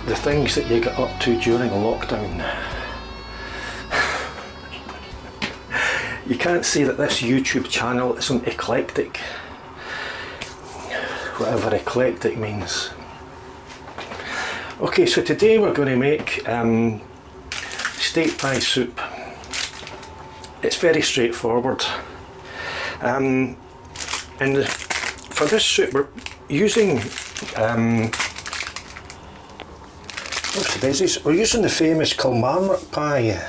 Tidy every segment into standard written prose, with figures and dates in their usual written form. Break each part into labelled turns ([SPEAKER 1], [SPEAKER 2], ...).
[SPEAKER 1] the things that you get up to during a lockdown. You can't say that this YouTube channel isn't eclectic, whatever eclectic means. Okay, so today we're going to make steak pie soup. It's very straightforward. And for this soup we're using we're using the famous Kilmarnock pie.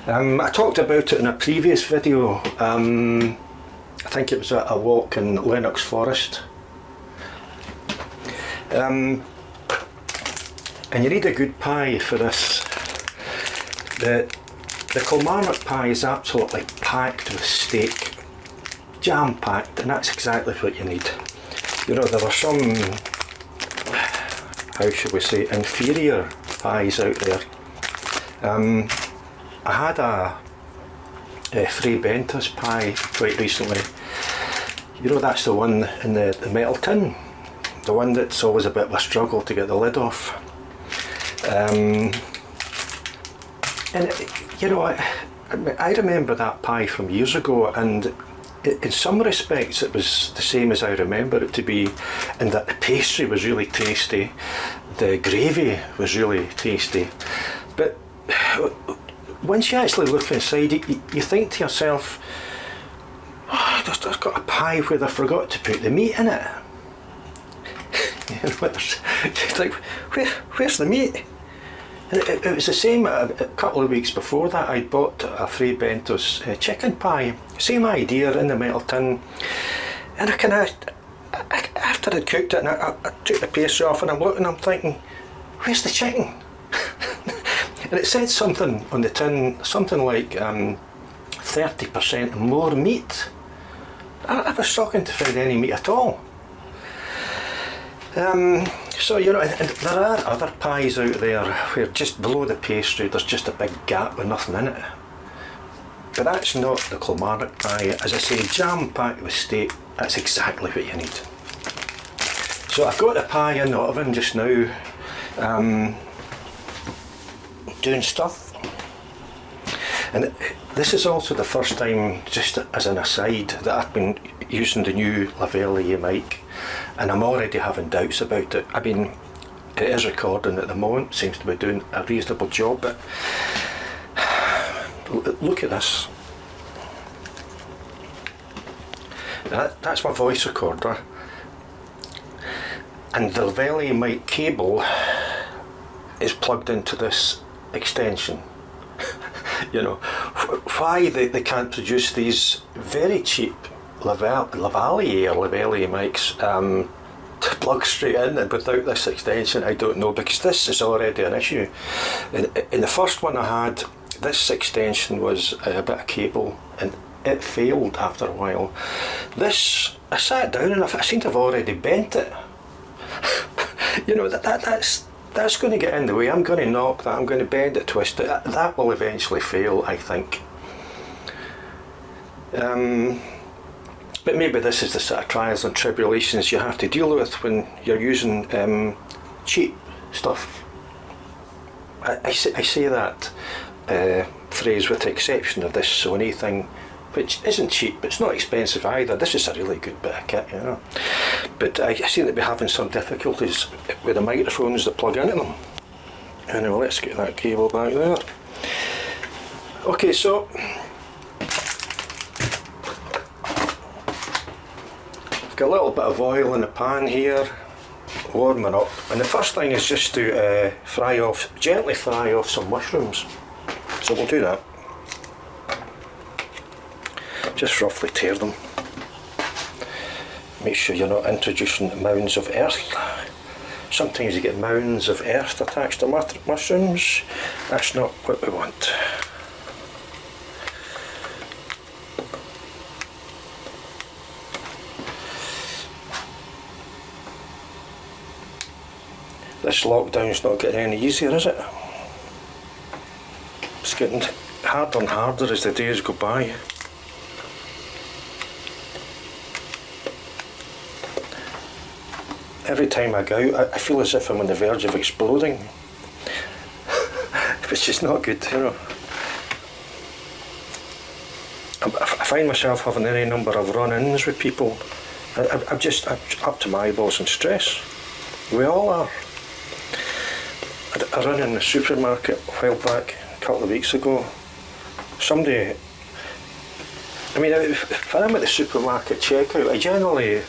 [SPEAKER 1] I talked about it in a previous video. I think it was at a walk in Lennox Forest. And you need a good pie for this. The Kilmarnock pie is absolutely packed with steak, jam packed, and that's exactly what you need. You know, there are some, how should we say, inferior pies out there. I had a Fray Bentos pie quite recently. You know, that's the one in the metal tin, the one that's always a bit of a struggle to get the lid off. And you know, I remember that pie from years ago, and in some respects it was the same as I remember it to be, in that the pastry was really tasty, the gravy was really tasty, but once you actually look inside it, you think to yourself, oh, I've got a pie where they forgot to put the meat in it. You know, it's like, where's the meat? And it was the same a couple of weeks before that. I bought a Fray Bentos chicken pie, same idea, in the metal tin, and after I'd cooked it and I took the pastry off and I'm looking, I'm thinking, where's the chicken? And it said something on the tin, something like 30% more meat. I was shocking to find any meat at all. So, you know, and there are other pies out there where just below the pastry there's just a big gap with nothing in it. But that's not the Kilmarnock pie. As I say, jam packed with steak, that's exactly what you need. So I've got the pie in the oven just now, doing stuff. And this is also the first time, just as an aside, that I've been using the new Lavalier mic, and I'm already having doubts about it. I mean, it is recording at the moment, seems to be doing a reasonable job, but look at this. That's my voice recorder, and the Lavalier mic cable is plugged into this extension. You know, why they can't produce these very cheap Lavalier mics to plug straight in and without this extension, I don't know, because this is already an issue. In the first one I had, this extension was a bit of cable and it failed after a while. This, I sat down and I seem to have already bent it. You know, that's going to get in the way. I'm going to knock that, I'm going to bend it, twist it. That will eventually fail, I think. But maybe this is the sort of trials and tribulations you have to deal with when you're using cheap stuff. I say that phrase with the exception of this Sony thing, which isn't cheap, but it's not expensive either. This is a really good bit of kit, you know. But I seem to be having some difficulties with the microphones that plug into them. Anyway, let's get that cable back there. Okay, so I've got a little bit of oil in the pan here, warming up. And the first thing is just to gently fry off some mushrooms. So we'll do that. Just roughly tear them. Make sure you're not introducing mounds of earth. Sometimes you get mounds of earth attached to mushrooms. That's not what we want. This lockdown's not getting any easier, is it? It's getting harder and harder as the days go by. every time I go out, I feel as if I'm on the verge of exploding. Which is not good, you know. I find myself having any number of run-ins with people. I'm just up to my eyeballs in stress. We all are. I ran in the supermarket a while back, a couple of weeks ago. Somebody, I mean, if I'm at the supermarket checkout, I generally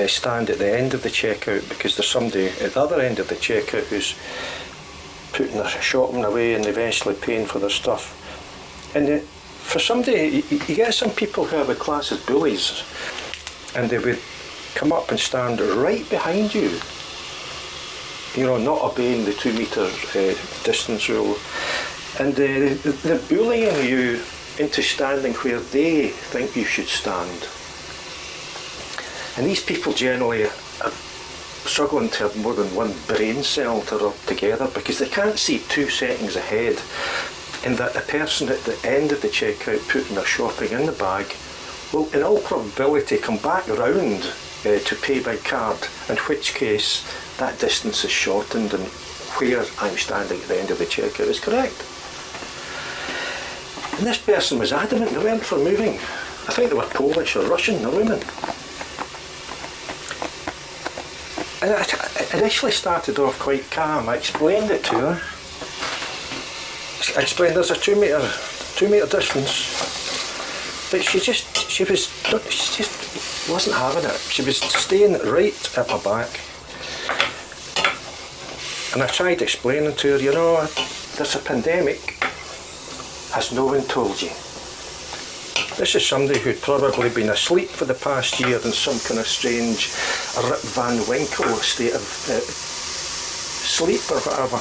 [SPEAKER 1] stand at the end of the checkout because there's somebody at the other end of the checkout who's putting their shopping away and eventually paying for their stuff. And for somebody, you get some people who I would class as bullies, and they would come up and stand right behind you, you know, not obeying the 2 metre distance rule, and they're bullying you into standing where they think you should stand. And these people generally are struggling to have more than one brain cell to rub together because they can't see 2 seconds ahead, and that the person at the end of the checkout putting their shopping in the bag will in all probability come back round to pay by card, in which case that distance is shortened and where I'm standing at the end of the checkout is correct. And this person was adamant, they weren't for moving. I think they were Polish or Russian, the women. And I initially started off quite calm. I explained it to her. I explained there's a 2 metre distance, but she just wasn't having it. She was staying right at my back, and I tried explaining to her, you know, there's a pandemic. Has no one told you? This is somebody who'd probably been asleep for the past year in some kind of strange Rip Van Winkle state of sleep or whatever.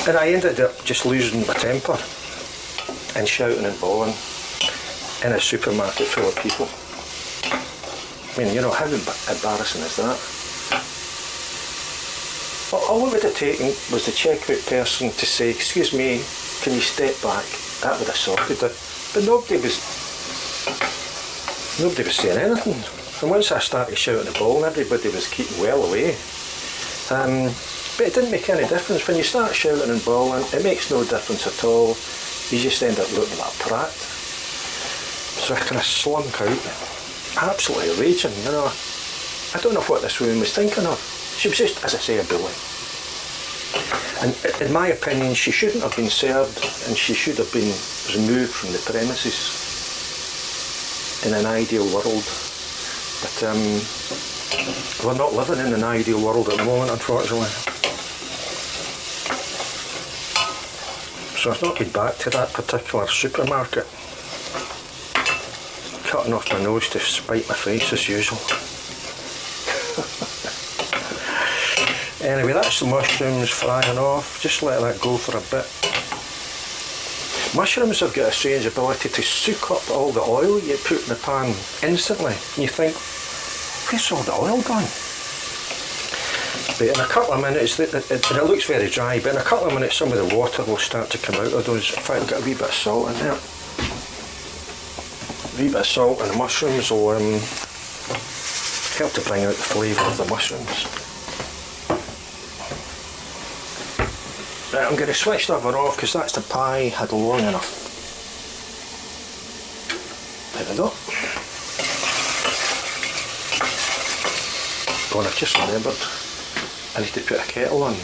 [SPEAKER 1] And I ended up just losing my temper and shouting and bawling in a supermarket full of people. I mean, you know, how embarrassing is that? All it would have taken was the checkout person to say, excuse me, can you step back? That would have sorted it. But nobody was saying anything. And once I started shouting and bawling, everybody was keeping well away. But it didn't make any difference. When you start shouting and bawling, it makes no difference at all. You just end up looking like a prat. So I kind of slunk out, absolutely raging, you know. I don't know what this woman was thinking of. She was just, as I say, a bully. And in my opinion, she shouldn't have been served, and she should have been removed from the premises in an ideal world. But we're not living in an ideal world at the moment, unfortunately. So I've not been back to that particular supermarket. Cutting off my nose to spite my face as usual. Anyway, that's the mushrooms frying off. Just let that go for a bit. Mushrooms have got a strange ability to soak up all the oil you put in the pan instantly. And you think, where's all the oil gone? But in a couple of minutes, and it looks very dry, but in a couple of minutes some of the water will start to come out of those. In fact, I've got a wee bit of salt in there. A wee bit of salt and the mushrooms will help to bring out the flavour of the mushrooms. Right, I'm going to switch the oven off because that's the pie had long enough. There we go. Oh, and I've just remembered I need to put a kettle on.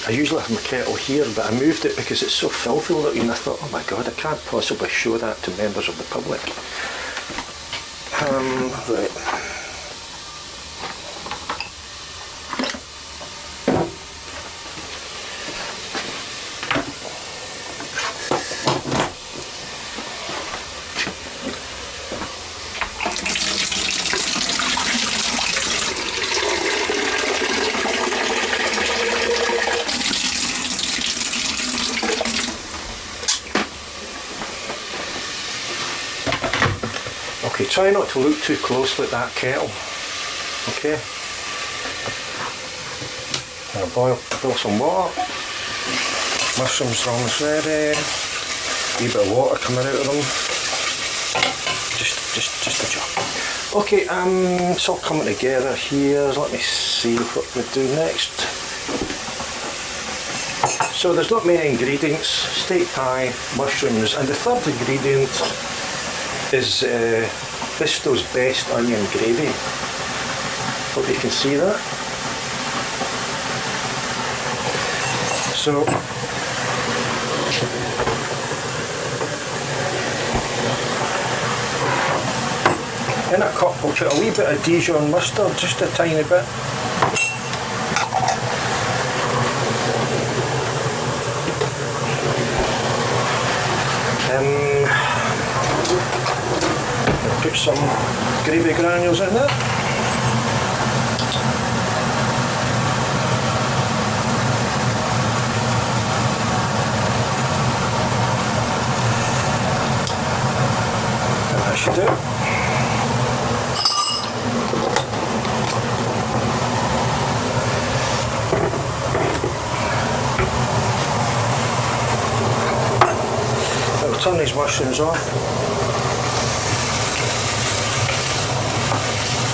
[SPEAKER 1] I usually have my kettle here, but I moved it because it's so filthy looking. I thought, oh my god, I can't possibly show that to members of the public. Right. Okay, try not to look too closely at that kettle. Okay. I'll boil some water. Mushrooms are almost ready. A wee bit of water coming out of them. Just a drop. Okay, it's all coming together here. Let me see what we do next. So there's not many ingredients: steak pie, mushrooms, and the third ingredient is Bristol's best onion gravy. Hope you can see that. So in a cup we'll put a wee bit of Dijon mustard, just a tiny bit. Put some gravy granules in there. And that should do it. I'll turn these mushrooms off.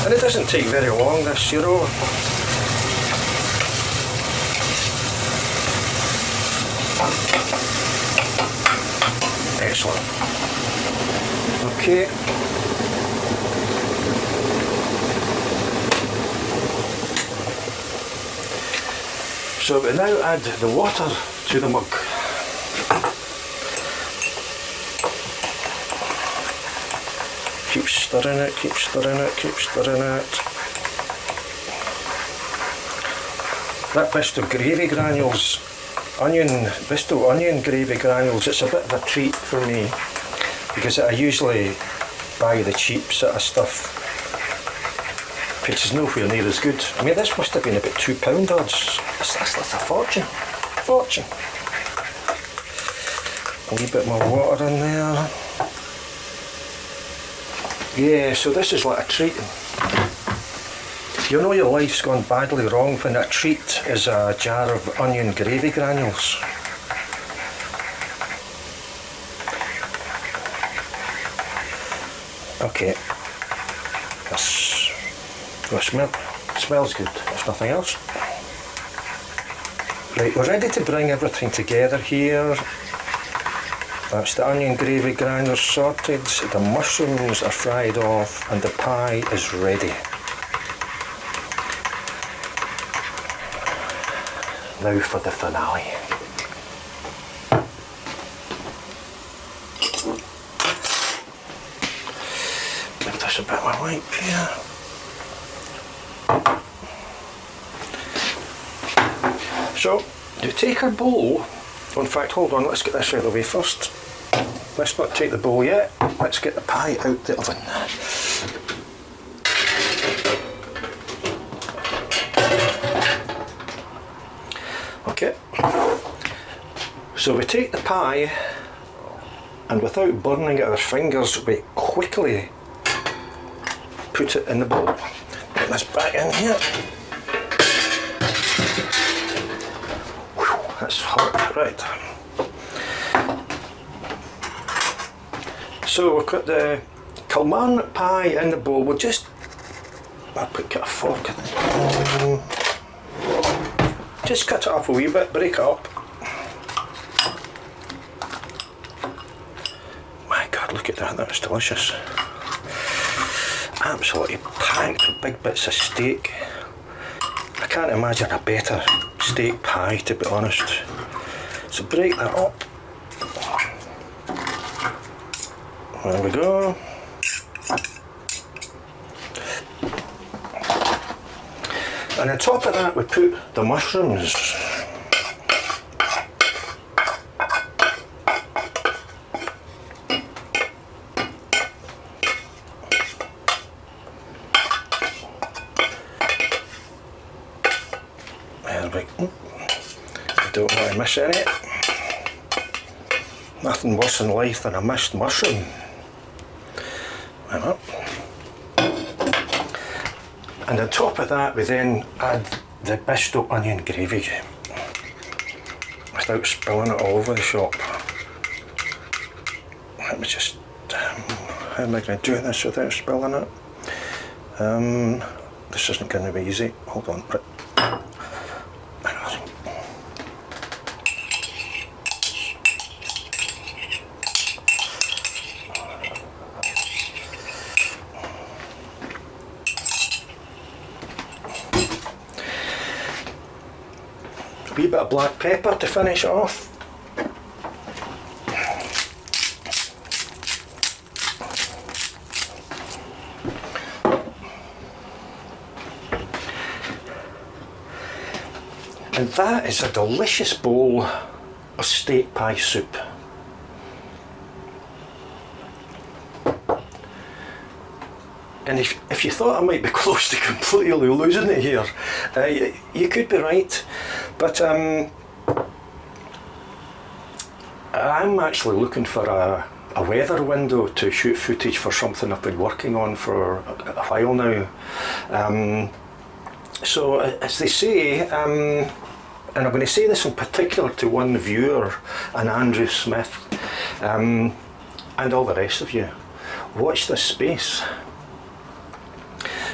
[SPEAKER 1] And it doesn't take very long, this, you know. Excellent. Okay. So we now add the water to the mug. Keep stirring it, keep stirring it, keep stirring it. That Bristol gravy granules, Bristol onion gravy granules, it's a bit of a treat for me because I usually buy the cheap sort of stuff, which is nowhere near as good. I mean, this must have been about £2 odds. That's a fortune. Fortune. A wee bit more water in there. Yeah, so this is like a treat. You know your life's gone badly wrong when a treat is a jar of onion gravy granules. Okay, smells good, if nothing else. Right, we're ready to bring everything together here. That's the onion gravy granules sorted, the mushrooms are fried off, and the pie is ready. Now for the finale. Give this a bit of a wipe here. So, you take our bowl. In fact, hold on, let's get this out of the way first. Let's not take the bowl yet. Let's get the pie out the oven. Okay. So we take the pie and without burning our fingers, we quickly put it in the bowl. Put this back in here. Whew, that's hot, right. So we've got the Kilmarnock pie in the bowl. We'll just, I'll put a fork in it. Just cut it up a wee bit, break it up. My God, look at that, that was delicious. Absolutely packed with big bits of steak. I can't imagine a better steak pie, to be honest. So break that up. There we go. And on top of that we put the mushrooms. There we go. I don't want to miss any. Nothing worse in life than a missed mushroom. And on top of that we then add the Bristol onion gravy without spilling it all over the shop. Let me just, how am I going to do this without spilling it? This isn't going to be easy. Hold on. A wee bit of black pepper to finish it off. And that is a delicious bowl of steak pie soup. And if you thought I might be close to completely losing it here, you could be right. But I'm actually looking for a weather window to shoot footage for something I've been working on for a while now. So as they say, and I'm going to say this in particular to one viewer, and Andrew Smith, and all the rest of you, watch this space.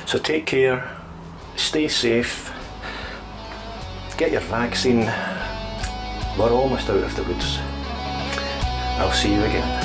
[SPEAKER 1] So take care, stay safe, get your vaccine. We're almost out of the woods. I'll see you again.